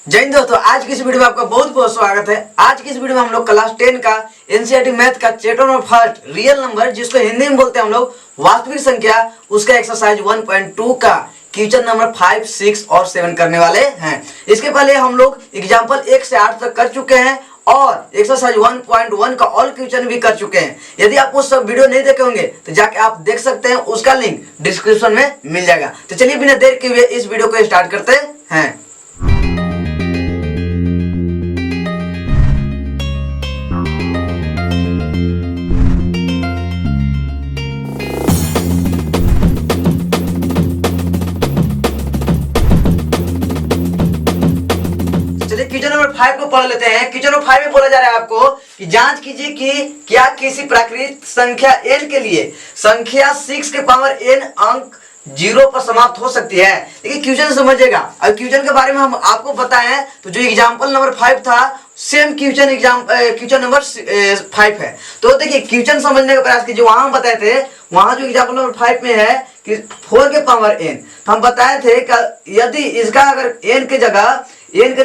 जय हिंद दोस्तों, आज की इस वीडियो में आपका बहुत बहुत स्वागत है। आज की इस वीडियो में हम लोग क्लास 10 का एनसीईआरटी मैथ का chapter number first real number, जिसको हिंदी में बोलते हैं हम लोग वास्तविक संख्या, उसका एक्सरसाइज 1.2 का क्वेश्चन नंबर 5, 6 और 7 करने वाले हैं। इसके पहले हम लोग एग्जाम्पल 1 से 8 तक कर चुके हैं और एक्सरसाइज 1.1 का ऑल क्वेश्चन भी कर चुके हैं। यदि आप उस सब वीडियो नहीं देखे होंगे तो जाके आप देख सकते हैं, उसका लिंक डिस्क्रिप्शन में मिल जाएगा। तो चलिए बिना देर किए हुए इस वीडियो को स्टार्ट करते हैं। क्वेश्चन नंबर 5 को पढ़ लेते हैं। क्वेश्चन नंबर 5 में बोला जा रहा है आपको कि जांच कीजिए कि क्या किसी प्राकृतिक संख्या n के लिए संख्या 6 के पावर n अंक 0 पर समाप्त हो सकती है। देखिए क्वेश्चन समझिएगा। अब क्वेश्चन के बारे में हम आपको बताएं तो जो एग्जांपल नंबर 5 था सेम क्वेश्चन नंबर 5 है। तो देखिए क्वेश्चन समझने का प्रयास कीजिए। वहां हम बताए थे, वहां जो एग्जांपल नंबर 5 में है कि 4 के पावर n, हम बताए थे कि यदि इसका अगर n के जगह 1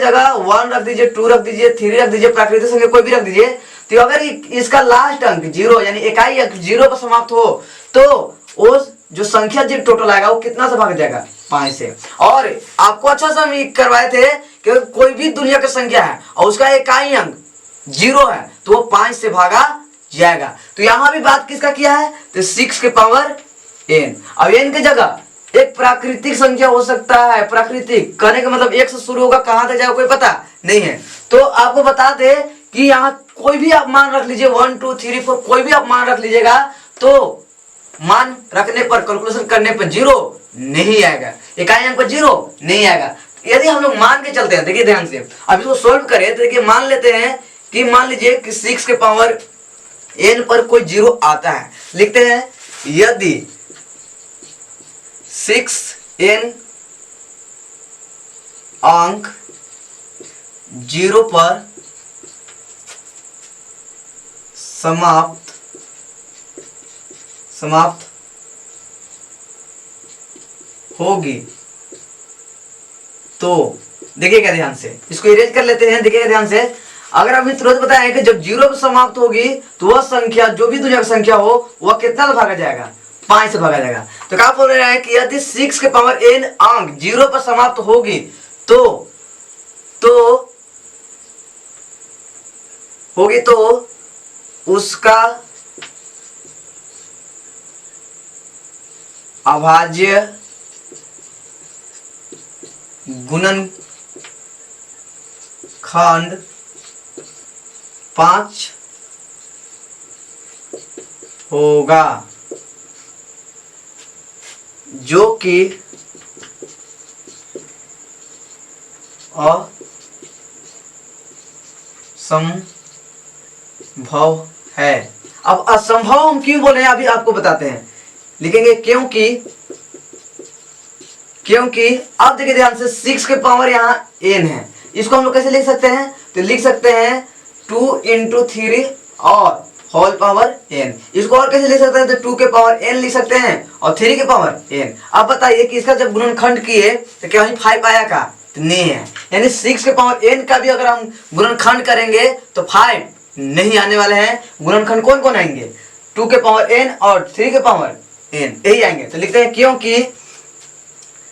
रख दीजिए, 2 रख दीजिए, 3 रख दीजिए, प्राकृतिक संख्या कोई भी रख दीजिए, तो अगर इसका लास्ट अंक 0 यानी इकाई अंक 0 पर समाप्त हो तो उस जो संख्या जो टोटल आएगा वो कितना से भाग जाएगा? 5 से। और आपको अच्छा से हम करवाए थे कि कोई भी दुनिया की संख्या है और उसका इकाई अंक 0 है तो वो 5 से भागा जाएगा। तो यहां भी बात किसका किया है? तो 6 के पावर n। अब n की जगह एक प्राकृतिक संख्या हो सकता है। प्राकृतिक कहने का मतलब 1 से शुरू होगा, कहां तक जाएगा कोई पता नहीं है। तो आपको बता दे कि यहाँ कोई भी आप मान रख लीजिए, 1 2 3 4 कोई भी आप मान रख लीजिएगा तो मान रखने पर, कैलकुलेशन करने पर 0 नहीं आएगा, इकाई अंक पर 0 नहीं आएगा। यदि हम लोग मान के चलते हैं, देखिए ध्यान से, अब इसको सोल्व करें तो देखिए मान लेते हैं कि मान लीजिए कि 6 के पावर n पर कोई 0 आता है। लिखते हैं यदि 6n अंक 0 पर समाप्त होगी तो देखिएगा ध्यान से, इसको इरेज कर लेते हैं। देखिएगा ध्यान से, अगर अभी तुरंत बताएं कि जब 0 पर समाप्त होगी तो वह संख्या जो भी दुनिया की संख्या हो वह कितना से भागा जाएगा? 5 से भागा जाएगा। तो क्या बोल रहे हैं कि यदि 6 के पावर n अंक 0 पर समाप्त होगी तो उसका अभाज्य गुणनखंड 5 होगा, जो कि असंभव है। अब असंभव हम क्यों बोले हैं अभी आपको बताते हैं। लिखेंगे क्योंकि अब देखिए ध्यान से, 6 के पावर यहाँ n है, इसको हम लोग कैसे लिख सकते हैं? तो लिख सकते हैं 2 × 3 और होल पावर n। इसको और कैसे लिख सकते हैं? तो 2 के पावर n लिख सकते हैं और 3 के पावर n। अब बताइए कि इसका जब गुणनखंड किए तो क्या वहीं 5 आया का? तो नहीं है, यानी 6 के पावर n का भी अगर हम गुणनखंड करेंगे तो 5 नहीं आने वाले हैं। गुणनखंड कौन कौन आएंगे? 2 के पावर n और 3 के पावर n, यही आएंगे। तो लिखते हैं क्योंकि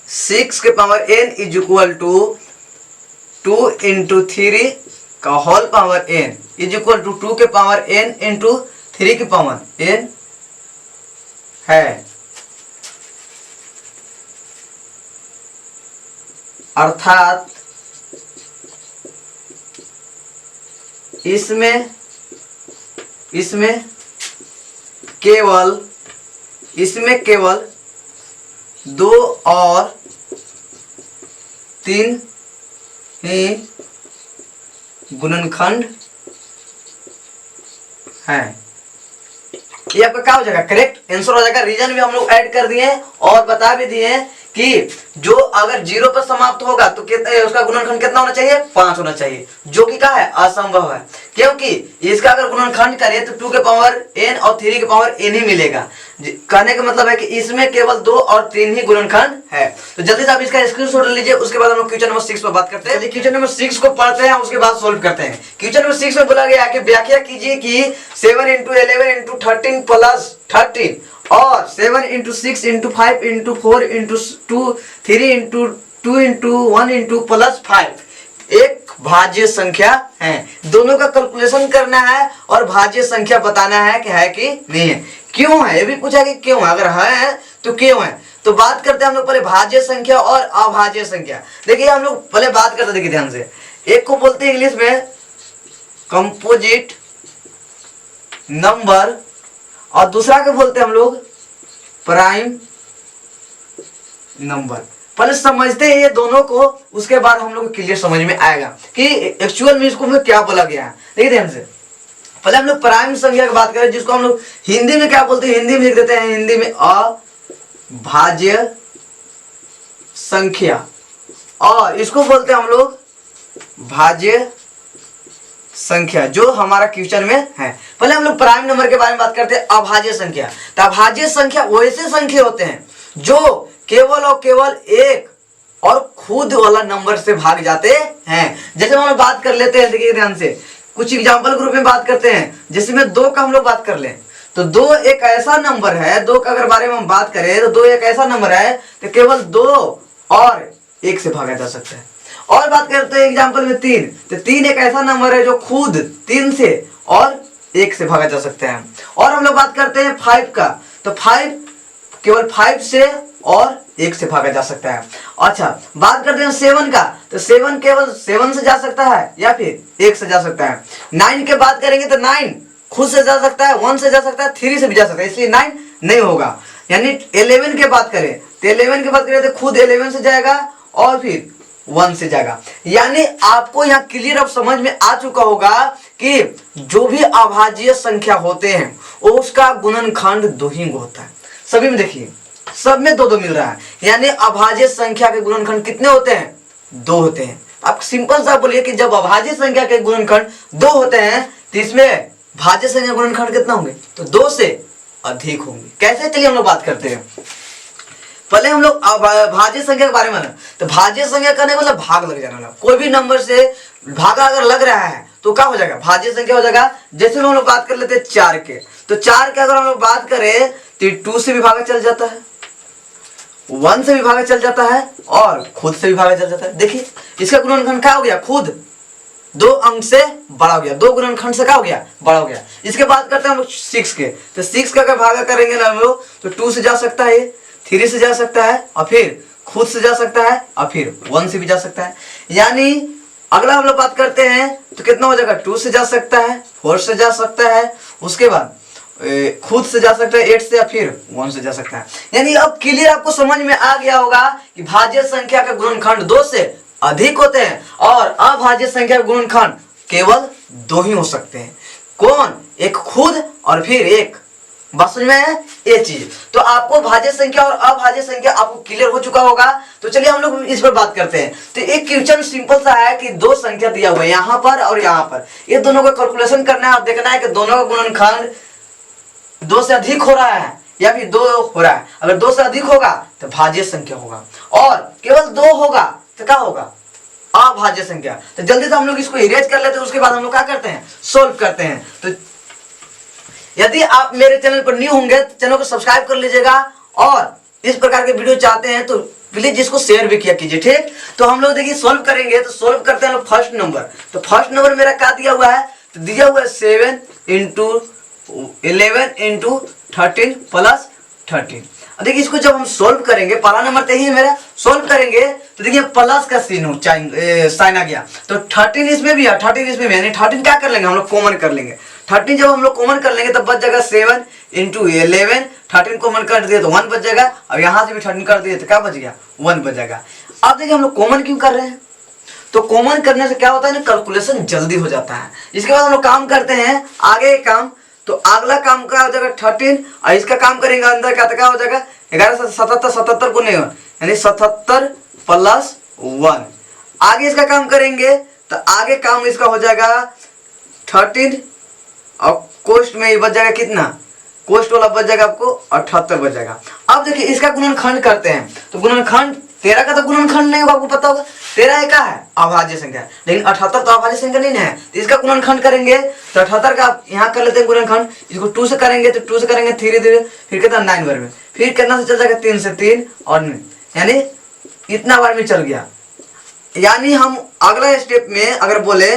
6 के power n is equal to 2 × 3 का whole power n is equal to 2 के पावर n इंटू 3 के पावर n है। अर्थात इसमें केवल 2 और 3 ही गुणनखंड है। ये आपका क्या हो जाएगा? करेक्ट आंसर हो जाएगा। रीजन भी हम लोग ऐड कर दिए और बता भी दिए कि जो अगर 0 पर समाप्त होगा तो कितना उसका गुणनखंड कितना होना चाहिए, 5 होना चाहिए, जो कि क्या है, असंभव है, क्योंकि इसका अगर गुणनखंड करें तो 2 के पावर n और 3 के पावर n ही मिलेगा। कहने का मतलब है कि इसमें केवल 2 और 3 ही गुणनखंड है। तो जल्दी से आप इसका स्क्रीनशॉट ले लीजिए, उसके बाद हम लोग क्वेश्चन नंबर 6 पर बात करते हैं। क्वेश्चन नंबर 6 को पढ़ते हैं, उसके बाद सोल्व करते हैं। क्वेश्चन नंबर 6 में बोला गया है कि व्याख्या कीजिए कि 7 × 11 × 13 + 13 और 7 × 6 × 5 × 4 × 2 3 × 2 × 1 × +5 एक भाज्य संख्या है। दोनों का कैलकुलेशन करना है और भाज्य संख्या बताना है कि है कि नहीं है। क्यों है ये भी पूछा कि क्यों है, अगर है तो क्यों है। तो बात करते हैं हम लोग पहले भाज्य संख्या और अभाज्य संख्या। देखिए हम लोग पहले बात करते हैं, देखिए ध्यान से, एक को बोलते हैं इंग्लिश में कंपोजिट नंबर और दूसरा को बोलते हैं हम लोग प्राइम नंबर। पहले समझते हैं ये दोनों को, उसके बाद हम लोग को क्लियर समझ में आएगा कि एक्चुअल में इसको क्या बोला गया है। देखिए ध्यान से, पहले हम लोग प्राइम संख्या की बात करें, जिसको हम लोग हिंदी में क्या बोलते हैं, हिंदी में लिख देते हैं हिंदी में अभाज्य संख्या, और इसको बोलते हैं हम लोग भाज्य संख्या, जो हमारा क्वेश्चन में है। पहले हम लोग प्राइम नंबर के बारे में बात करते हैं, अभाज्य संख्या। तो अभाज्य संख्या वैसे संख्या होते हैं जो केवल और केवल एक और खुद वाला नंबर से भाग जाते हैं। जैसे हम लोग बात कर लेते हैं, देखिए ध्यान से, कुछ एग्जांपल ग्रुप में बात करते हैं, जिसमें 2 का हम लोग बात कर लें तो 2 एक ऐसा नंबर है, 2 का अगर बारे में हम बात करें तो 2 एक ऐसा नंबर है तो केवल 2 और 1 से भागा जा सकता है। और बात करते हैं एग्जांपल में 3, तो 3 एक ऐसा नंबर है जो खुद 3 से और 1 से भागा जा सकता है। और हम लोग बात करते हैं 5 का, तो 5 केवल 5 से और 1 से भागा जा सकता है। अच्छा, बात करते हैं 7 का, तो 7 केवल 7 से जा सकता है या फिर 1 से जा सकता है। 9 के बात करेंगे तो 9 खुद से जा सकता है, 1 से जा सकता है, 3 से भी जा सकता है, इसलिए 9 नहीं होगा। यानी 11 के बात करें तो 11 की बात करें तो खुद 11 से जाएगा और फिर 1 से जाएगा। यानी आपको यहाँ क्लियर अब समझ में आ चुका होगा कि जो भी अभाज्य संख्या होते हैं उसका गुणनखंड 2 ही होता है। सभी में देखिए, सब में 2 2 मिल रहा है, यानी अभाज्य संख्या के गुणनखंड कितने होते हैं, 2 होते हैं। आप सिंपल सा बोलिए कि जब अभाज्य संख्या के गुणनखंड 2 होते हैं तो इसमें भाज्य संख्या गुणनखंड कितना होंगे, तो 2 से अधिक होंगे। कैसे, चलिए हम लोग बात करते हैं। पहले हम लोग भाज्य संख्या के बारे में, तो भाज्य संख्या करने का मतलब भाग लग जाना, कोई भी नंबर से भागा अगर लग रहा है तो क्या हो जाएगा, भाज्य संख्या हो जाएगा। जैसे हम लोग बात कर लेते हैं 4 के, तो 4 के अगर हम लोग बात करें तो 2 से भी भागा चल जाता है, 1 से भी भागा चल जाता है और खुद से भी भागा चल जाता है। देखिए इसका गुणनखंड क्या हो गया, खुद 2 अंक से बड़ा हो गया, 2 गुणनखंड से क्या हो गया, बड़ा हो गया। इसके बाद करते हैं हम लोग 6 के, तो 6 का अगर भागा करेंगे ना हम लोग तो 2 से जा सकता है, 3 से जा सकता है और फिर खुद से जा सकता है और फिर 1 से भी जा सकता है। यानी अगला हम लोग बात करते हैं तो कितना हो जाएगा, 2 से जा सकता है, 4 से जा सकता है, उसके बाद खुद से जा सकता है 8 से या फिर 1 से जा सकता है। यानी अब क्लियर आपको समझ में आ गया होगा कि भाज्य संख्या का गुणनखंड 2 से अधिक होते हैं और अभाज्य संख्या का गुणनखंड केवल 2 ही हो सकते हैं। कौन, एक खुद और फिर एक, बात समझ में है ये चीज। तो आपको भाज्य संख्या और अभाज्य संख्या आपको क्लियर हो चुका होगा। तो चलिए हम लोग इस पर बात करते हैं। तो एक क्वेश्चन सिंपल सा है कि 2 संख्या दिया हुआ है यहाँ पर और यहाँ पर, ये दोनों का कैलकुलेशन करना है और देखना है कि दोनों का गुणनखंड 2 से अधिक हो रहा है या फिर 2 हो रहा है। अगर 2 से अधिक होगा तो भाज्य संख्या होगा और केवल 2 होगा तो क्या होगा, अभाज्य संख्या। तो जल्दी से हम लोग इसको इरेज कर लेते हैं, उसके बाद हम लोग क्या करते हैं, सोल्व करते हैं। तो यदि आप मेरे चैनल पर न्यू होंगे तो चैनल को सब्सक्राइब कर लीजिएगा और इस प्रकार के वीडियो चाहते हैं तो प्लीज इसको शेयर भी किया कीजिए, ठीक। तो हम लोग देखिए सोल्व करेंगे, तो सोल्व करते हैं लोग फर्स्ट नंबर। तो फर्स्ट नंबर मेरा क्या दिया हुआ है, तो दिया हुआ है 7 × 11 × 13 + 13। देखिए इसको जब हम सोल्व करेंगे, पहला नंबर तो यही है मेरा, सोल्व करेंगे तो देखिए प्लस का साइन आ गया, तो 13 इसमें भी है, 13 इसमें भी है, यानी 13 क्या कर लेंगे हम लोग, कॉमन कर लेंगे। 13 जब हम लोग कॉमन कर लेंगे तब बच जाएगा 7 × 11, 13 कॉमन कर दिए तो 1 बच जाएगा, अब यहाँ से भी 13 कर दिए तो क्या बच गया, 1 बच जाएगा। अब देखिए हम लोग कॉमन क्यों कर रहे हैं, तो कॉमन करने से क्या होता है ना, कैलकुलेशन जल्दी हो जाता है। इसके बाद हम लोग काम करते हैं आगे काम, तो अगला काम क्या हो जाएगा 13 और इसका काम करेंगे अंदर का, तो क्या हो जाएगा 11 से 77, 77 को नहीं यानी 77 प्लस 1। आगे इसका काम करेंगे तो आगे काम इसका हो जाएगा 13 और कोष्ट में ये बच जाएगा कितना, कोष्ट वाला बच जाएगा आपको 78 बच जाएगा। अब देखिए इसका गुणनखंड करते हैं तो गुणनखंड 13 का तो गुणनखंड नहीं होगा, आपको पता होगा 13 एक का है अभाज्य संख्या, लेकिन 78 तो अभाज्य संख्या नहीं है, तो इसका गुणनखंड करेंगे तो 78 का यहाँ कर लेते हैं गुणनखंड। इसको 2 से करेंगे तो 2 से करेंगे धीरे धीरे, फिर कितना 9 बार में, फिर कितना से चल जाएगा 3 से 3 और यानी इतना बार में चल गया। यानी हम अगला स्टेप में अगर बोले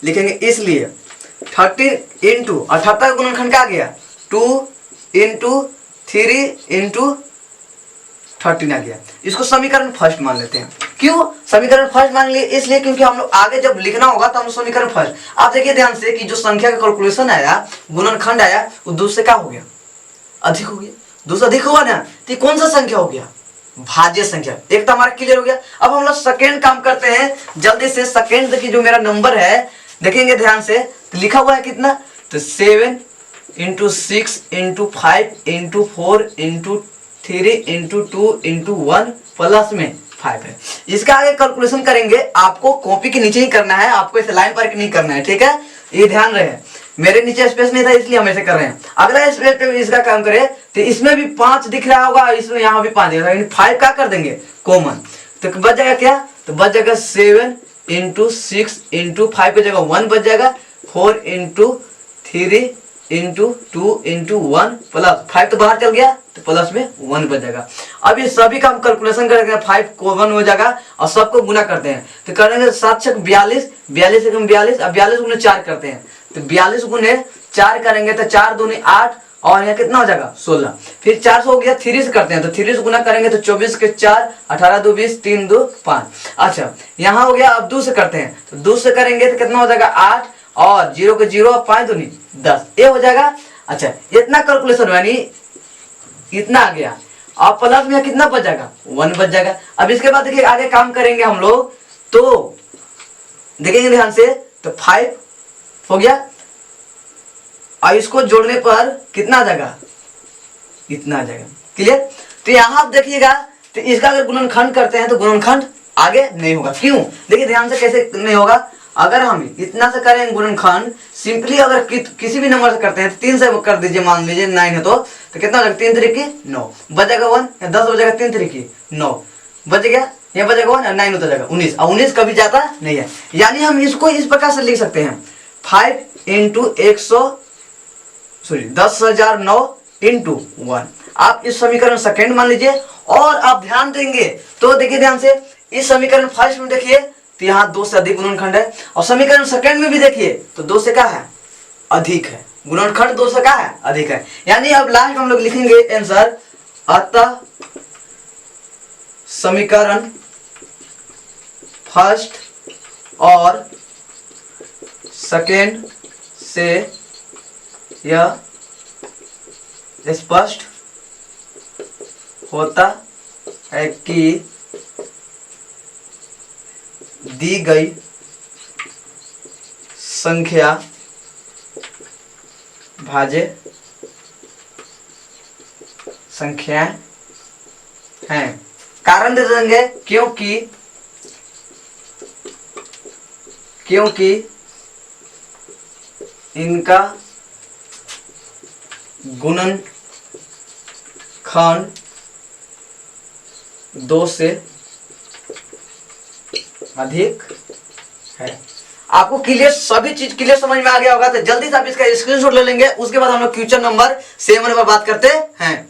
लिखेंगे इसलिए 13 इंटू 78 का गुणनखंड क्या आ गया 2 इंटू 3 इंटू 13 आ गया। इसको समीकरण फर्स्ट मान लेते हैं। क्यों समीकरण फर्स्ट मान लिए, इसलिए क्योंकि हम लोग आगे जब लिखना होगा तो हम समीकरण फर्स्ट। आप देखिए ध्यान से कि जो संख्या का कैलकुलेशन आया, गुणनखंड आया, वो 2 से क्या हो गया अधिक हो गया, 2 से अधिक हुआ ना, तो कौन सा संख्या हो गया भाज्य संख्या। एक तो हमारा क्लियर हो गया। अब हम लोग सेकेंड काम करते हैं जल्दी से। सेकेंड देखिए जो मेरा नंबर है देखेंगे ध्यान से, तो लिखा हुआ है कितना, तो 7 into 6 into 5 into 4 into 3 into 2 into 1 plus में 5 है। इसका आगे कैलकुलेशन करेंगे, आपको कॉपी के नीचे ही करना है, आपको इसे लाइन पर नहीं करना है, ठीक है, ये ध्यान रहे। मेरे नीचे स्पेस नहीं था इसलिए हम ऐसे कर रहे हैं। अगला स्पेस पे इसका काम करें तो इसमें भी 5 दिख रहा होगा, इसमें यहाँ भी 5 दिख रहा है, 5 क्या कर देंगे कॉमन, तो बच जाएगा क्या, तो बच जाएगा 7 इंटू 6 इंटू 5 की जगह 1 बच जाएगा, 4 इंटू 3 इंटू 2 इंटू 1 प्लस 5 तो बाहर चल गया तो प्लस में 1 बच जाएगा। अब ये सभी का हम कैलकुलेशन करेंगे, 5 कॉमन हो जाएगा और सबको गुना करते हैं तो करेंगे 7 छक 42, 42 एकम 42, अब 42 गुने 4 करते हैं तो 42 गुने 4 करेंगे तो 4 दूनी 8 और यहाँ कितना हो जाएगा 16। फिर 400 हो गया 3 से करते हैं तो 3 से गुना करेंगे तो 24 के 4, 18 2 20, 3 2 5। अच्छा यहाँ हो गया, अब 2 से करते हैं तो 2 से करेंगे तो कितना हो जाएगा 8 और 0 के 0 5 दूनी 10, ये हो जाएगा। अच्छा इतना कैलकुलेशन यानी इतना आ गया, अब प्लस में कितना बच जाएगा 1 बच जाएगा। अब इसके बाद देखिए आगे काम करेंगे हम लोग तो देखेंगे ध्यान से, तो 5 हो गया और इसको जोड़ने पर कितना आ जाएगा इतना आ जाएगा। क्लियर, तो यहाँ आप देखिएगा तो इसका अगर गुणनखंड करते हैं तो गुणनखंड आगे नहीं होगा। क्यों, देखिए ध्यान से कैसे नहीं होगा। अगर हम इतना से करें गुणनखंड सिंपली अगर किसी भी नंबर से करते हैं तो 3 से कर दीजिए, मान लीजिए 9 है तो कितना हो जाएगा 3 3 की 9 बच जाएगा 1 या 10 बच जाएगा 3 3 की 9 बच गया, यहाँ बच जाएगा 1 और 9 होता जाएगा 19 और 19 कभी जाता नहीं है। यानी हम इसको इस प्रकार से लिख सकते हैं 5 इंटू 10,009 इंटू 1। आप इस समीकरण सेकेंड मान लीजिए और आप ध्यान देंगे तो देखिए ध्यान से इस समीकरण फर्स्ट में देखिए तो यहाँ 2 से अधिक गुणनखंड है और समीकरण सेकेंड में भी देखिए तो 2 से क्या है अधिक है, गुणनखंड 2 से क्या है अधिक है। यानी अब लास्ट में हम लोग लिखेंगे आंसर, अतः समीकरण फर्स्ट और सेकेंड से यह स्पष्ट होता है कि दी गई संख्या भाज्य संख्याएं हैं। कारण दे देंगे क्योंकि इनका गुणनखंड 2 से अधिक है। आपको क्लियर सभी चीज क्लियर समझ में आ गया होगा तो जल्दी से आप इसका स्क्रीनशॉट ले लेंगे। उसके बाद हम लोग क्वेश्चन नंबर 7 पर बात करते हैं।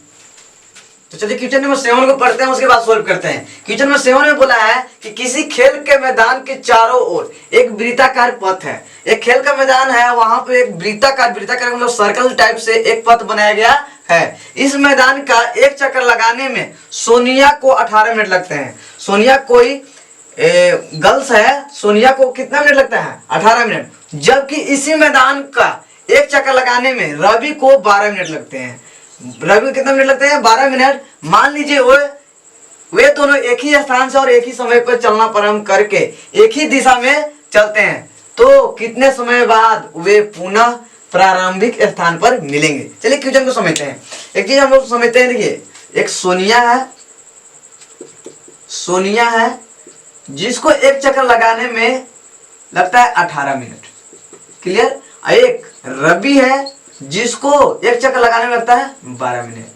तो चलिए क्वेश्चन नंबर 7 को पढ़ते हैं, उसके बाद सॉल्व करते हैं। क्वेश्चन नंबर 7 में बोला है कि किसी खेल के मैदान के चारों ओर एक वृत्ताकार पथ है। एक खेल का मैदान है, वहां पे एक वृत्ताकार मतलब सर्कल टाइप से एक पथ बनाया गया है। इस मैदान का एक चक्कर लगाने में सोनिया को 18 मिनट लगते हैं। सोनिया कोई गर्ल्स है, सोनिया को कितना मिनट लगता है 18 मिनट, जबकि इसी मैदान का एक चक्कर लगाने में रवि को 12 मिनट लगते हैं। रवि को कितना मिनट लगते हैं 12 मिनट। मान लीजिए वे दोनों एक ही स्थान से और एक ही समय पर चलना प्रारंभ करके एक ही दिशा में चलते हैं तो कितने समय बाद वे पुनः प्रारंभिक स्थान पर मिलेंगे। चलिए क्वेश्चन को समझते हैं। एक चीज हम लोग समझते हैं, देखिए एक सोनिया है सोनिया है जिसको एक चक्कर लगाने में लगता है 18 मिनट। क्लियर। एक रवि है जिसको एक चक्कर लगाने में लगता है 12 मिनट।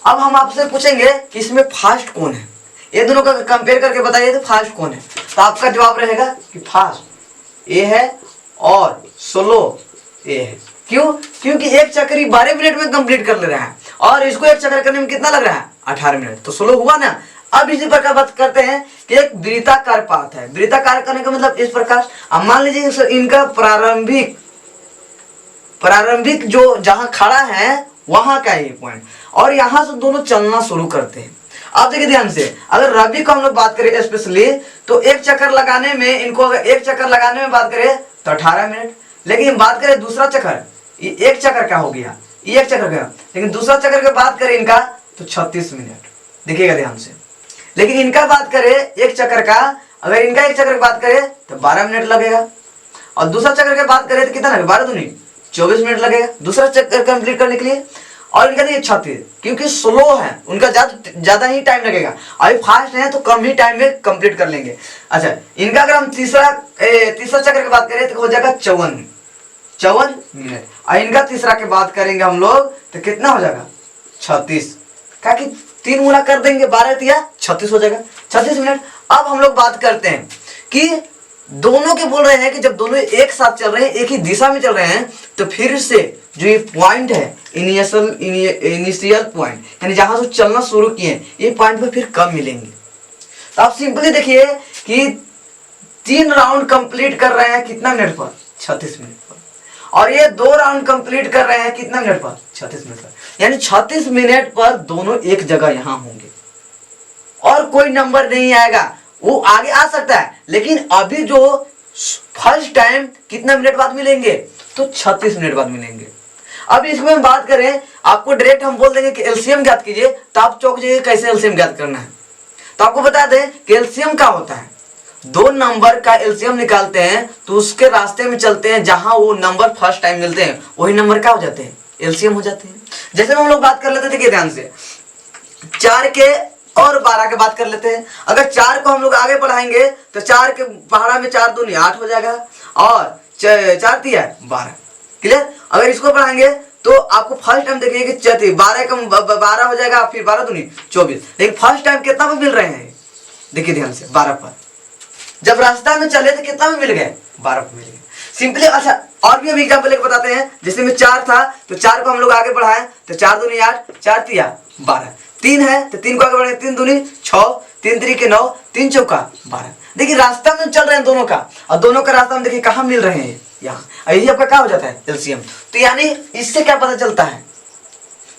अब हम आपसे पूछेंगे कि इसमें फास्ट कौन है, ये दोनों का कंपेयर करके बताइए तो फास्ट कौन है। तो आपका जवाब रहेगा कि फास्ट ए है और स्लो ए है। क्यों? क्योंकि एक चक्कर ही 12 मिनट में कंप्लीट कर ले रहा है और इसको एक चक्कर करने में कितना लग रहा है 18 मिनट, तो स्लो हुआ ना। अब इसी प्रकार बात करते हैं कि एक वृत्ताकार पाथ है। वृत्ताकार करने का मतलब इस प्रकार, अब मान लीजिए इनका प्रारंभिक जो जहां खड़ा है वहां का ये पॉइंट, और यहां से दोनों चलना शुरू करते हैं। अब देखिए ध्यान से, अगर रवि को हम लोग बात करें स्पेशली, तो एक चक्कर लगाने में इनको, अगर एक चक्कर लगाने में बात करें तो 18 मिनट, लेकिन बात करें दूसरा चक्कर, ये एक चक्कर का हो गया, ये एक चक्कर का, लेकिन दूसरा चक्कर की बात करें इनका तो 36 मिनट। देखिएगा ध्यान से। लेकिन इनका बात करें एक चक्कर का, अगर इनका एक चक्कर की बात करें तो 12 मिनट लगेगा, और दूसरा चक्कर की बात करें तो कितना लगेगा, 12 दूनी 24 मिनट लगेगा दूसरा चक्कर कंप्लीट करने के लिए। और इनका देखिए 36, क्योंकि स्लो है उनका ज्यादा ही टाइम लगेगा, अभी फास्ट है तो कम ही टाइम में कंप्लीट कर लेंगे। अच्छा, इनका अगर हम तीसरा चक्कर की बात करें तो हो जाएगा 54 मिनट, और इनका तीसरा की बात करेंगे हम लोग तो कितना हो जाएगा 36, क्या कि 3 गुना कर देंगे, 12 या 36 हो जाएगा 36 मिनट। अब हम लोग बात करते हैं कि दोनों के बोल रहे हैं कि जब दोनों एक साथ चल रहे हैं, एक ही दिशा में चल रहे हैं, तो फिर से जो ये पॉइंट है इनिशियल पॉइंट, यानी जहां से चलना शुरू किए ये पॉइंट पे फिर कब मिलेंगे। तो आप सिंपली देखिए कि 3 राउंड कंप्लीट कर रहे हैं कितना मिनट पर, 36 मिनट पर, और ये 2 राउंड कंप्लीट कर रहे हैं कितना मिनट पर, 36 मिनट पर, यानी 36 मिनट पर दोनों एक जगह यहां होंगे और कोई नंबर नहीं आएगा। वो आगे आ सकता है, लेकिन अभी जो फर्स्ट टाइम कितना मिनट बाद मिलेंगे, तो 36 मिनट बाद मिलेंगे। अब इसमें हम बात करें, आपको डायरेक्ट हम बोल देंगे कि एलसीएम ज्ञात कीजिए, तो आप चौंक जाइए कैसे एलसीएम ज्ञात करना है। तो आपको बता दें कि एलसीएम क्या होता है, 2 नंबर का एलसीएम निकालते हैं तो उसके रास्ते में चलते हैं, जहां वो नंबर फर्स्ट टाइम मिलते हैं वही नंबर क्या हो जाते हैं, एलसीएम हो जाते हैं। जैसे हम लोग बात कर लेते थे कि ध्यान से 4 के और 12 के बात कर लेते हैं। अगर 4 को हम लोग आगे बढ़ाएंगे तो 4 के पहाड़ा में 4 दूनी 8 हो जाएगा, और 4 तिया 12। क्लियर। अगर इसको बढ़ाएंगे तो आपको फर्स्ट टाइम देखिए कि 12 का 12 हो जाएगा, फिर 12 दूनी 24, लेकिन फर्स्ट टाइम कितना में मिल रहे हैं, देखिए ध्यान से 12 पर। जब रास्ता में चले तो कितना में मिल गए, 12 पर मिल गए सिंपली। अच्छा, और भी हम एग्जाम्पल एक बताते हैं। जैसे में 4 था तो 4 को हम लोग आगे बढ़ाएं तो 4 दूनी 8, 4 तिया 12, 3 है तो 3 को आगे बढ़े 3 दूनी 6, 3 3 के 9, 3 चौका 12। देखिए रास्ता में चल रहे हैं दोनों का, और दोनों का रास्ता में देखिए कहाँ मिल रहे हैं, यहाँ। यही आपका क्या हो जाता है, एलसीएम। तो यानी इससे क्या पता चलता है,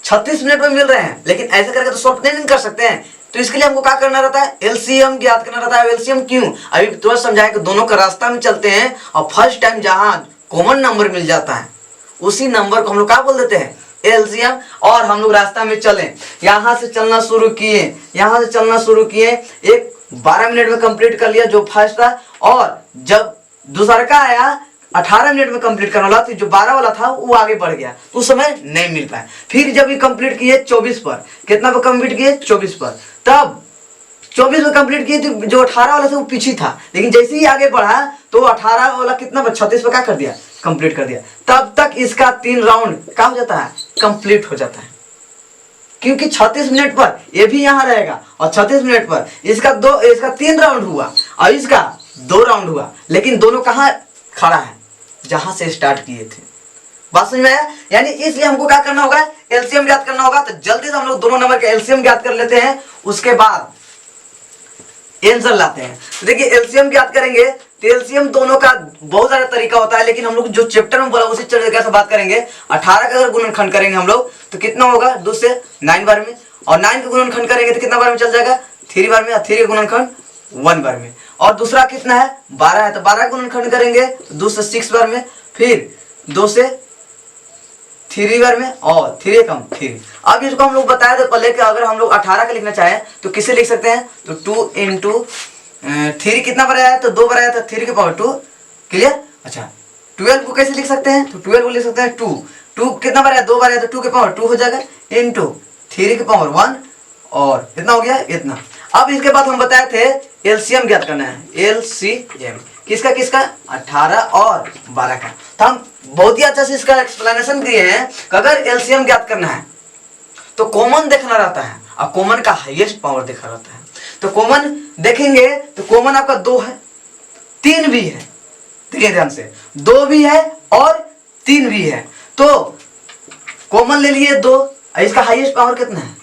36 मिनट में मिल रहे हैं, लेकिन ऐसे करके तो सॉल्व नहीं कर सकते हैं। तो इसके लिए हमको क्या करना रहता है, एलसीएम ज्ञात करना रहता है। एलसीएम क्यों, अभी तुरंत समझाएं कि दोनों का रास्ता में चलते हैं और फर्स्ट टाइम जहां कॉमन नंबर मिल जाता है उसी नंबर को हम लोग क्या बोल देते हैं, एलसीएम। और हम लोग रास्ता में चले, यहां से चलना शुरू किए, यहां से चलना शुरू किए, एक 12 मिनट में कंप्लीट कर लिया जो फर्स्ट था, और जब दूसरा का आया 18 मिनट में कंप्लीट करने वाला, तो जो 12 वाला था वो आगे बढ़ गया, उस समय नहीं मिल पाया। फिर जब ये कंप्लीट किए 24 पर, कितना पर कंप्लीट किए 24 पर, तब 24 में कंप्लीट किए तो जो 18 वाला था वो पीछे था, लेकिन जैसे ही आगे बढ़ा तो 18 वाला कितना पर 36 पर क्या कर दिया, कंप्लीट कर दिया। तब तक इसका 3 राउंड क्या हो जाता है, कंप्लीट हो जाता है। क्योंकि 36 मिनट पर ये भी यहाँ रहेगा, और 36 मिनट पर इसका 3 राउंड हुआ और इसका 2 राउंड हुआ, लेकिन दोनों कहाँ खड़ा है, जहां से स्टार्ट किए थे। बात समझ में आया। यानी इसलिए हमको क्या करना होगा, एलसीएम ज्ञात करना होगा। तो जल्दी से हम लोग दोनों नंबर का एलसीएम ज्ञात कर लेते हैं, उसके बाद आंसर लाते हैं। तो देखिए एलसीएम ज्ञात करेंगे तो एलसीएम दोनों का बहुत सारा तरीका होता है, लेकिन हम लोग जो चैप्टर में बोला उसी तरीके से बात करेंगे। 18 का अगर गुणनखंड करेंगे हम लोग तो कितना होगा, 2 से 9 बार में, और 9 का गुणनखंड करेंगे तो कितना बार में चल जाएगा, 3 बार में, और 3 का गुणनखंड 1 बार में। और दूसरा कितना है, 12 है, तो 12 का गुणनखंड करेंगे 2 से 6 बार में, फिर 2 से 3 बार में, और 3 कम 3। अब इसको हम लोग बताया था पहले कि अगर हम लोग 18 का लिखना चाहें तो किसे लिख सकते हैं, तो 2 इंटू 3 कितना बार आया, तो 2 बार आया, तो 3 के पावर 2। क्लियर। अच्छा, 12 को कैसे लिख सकते हैं, तो 12 को लिख सकते हैं 2 कितना बार आया, 2 बार आया, तो 2 के पावर 2 हो जाएगा, इंटू 3 के पावर 1, और कितना हो गया, इतना। अब इसके बाद हम बताए थे एलसीएम ज्ञात करना है, एलसीएम किसका किसका 18 और 12 का। तो हम बहुत ही अच्छा से इसका एक्सप्लेनेशन दिए हैं कि अगर एलसीएम ज्ञात करना है तो कॉमन देखना रहता है और कॉमन का हाईएस्ट पावर देखा रहता है। तो कॉमन देखेंगे तो कॉमन आपका 2 है, 3 भी है, देखिए ध्यान से 2 भी है और 3 भी है। तो कॉमन ले लिए 2, इसका हाईएस्ट पावर कितना है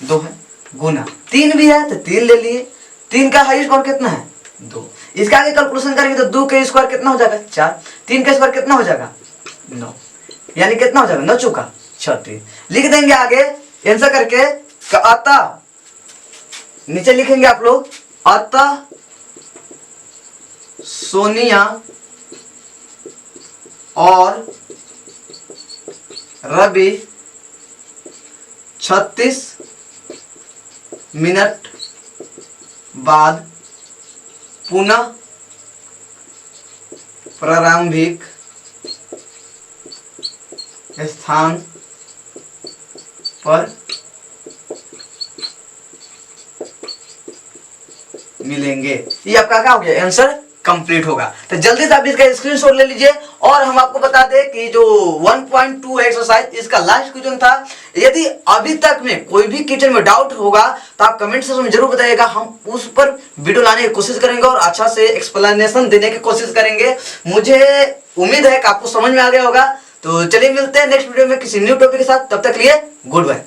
2 है, गुना 3 भी है तो 3 ले लिए, 3 का हाईएस्ट पावर कितना है 2। इसका आगे कैलकुलेशन करेंगे तो 2 के स्क्वायर कितना हो जाएगा 4, 3 का स्क्वायर कितना हो जाएगा 9, यानी कितना हो जाएगा 9 चौका 36। लिख देंगे आगे आंसर करके अतः, नीचे लिखेंगे आप लोग अतः सोनिया और रवि 36 मिनट बाद पुनः प्रारंभिक स्थान पर मिलेंगे। ये आपका क्या हो गया आंसर कंप्लीट होगा। तो जल्दी से आप इसका स्क्रीनशॉट ले लीजिए। और हम आपको बता दें कि जो 1.2 एक्सरसाइज इसका लास्ट क्वेश्चन था। यदि अभी तक में कोई भी क्वेश्चन में डाउट होगा तो आप कमेंट सेक्शन में जरूर बताइएगा, हम उस पर वीडियो लाने की कोशिश करेंगे और अच्छा से एक्सप्लेनेशन देने की कोशिश करेंगे। मुझे उम्मीद है कि आपको समझ में आ गया होगा। तो चलिए मिलते हैं नेक्स्ट वीडियो में किसी न्यू टॉपिक के साथ, तब तक लिए गुड बाय।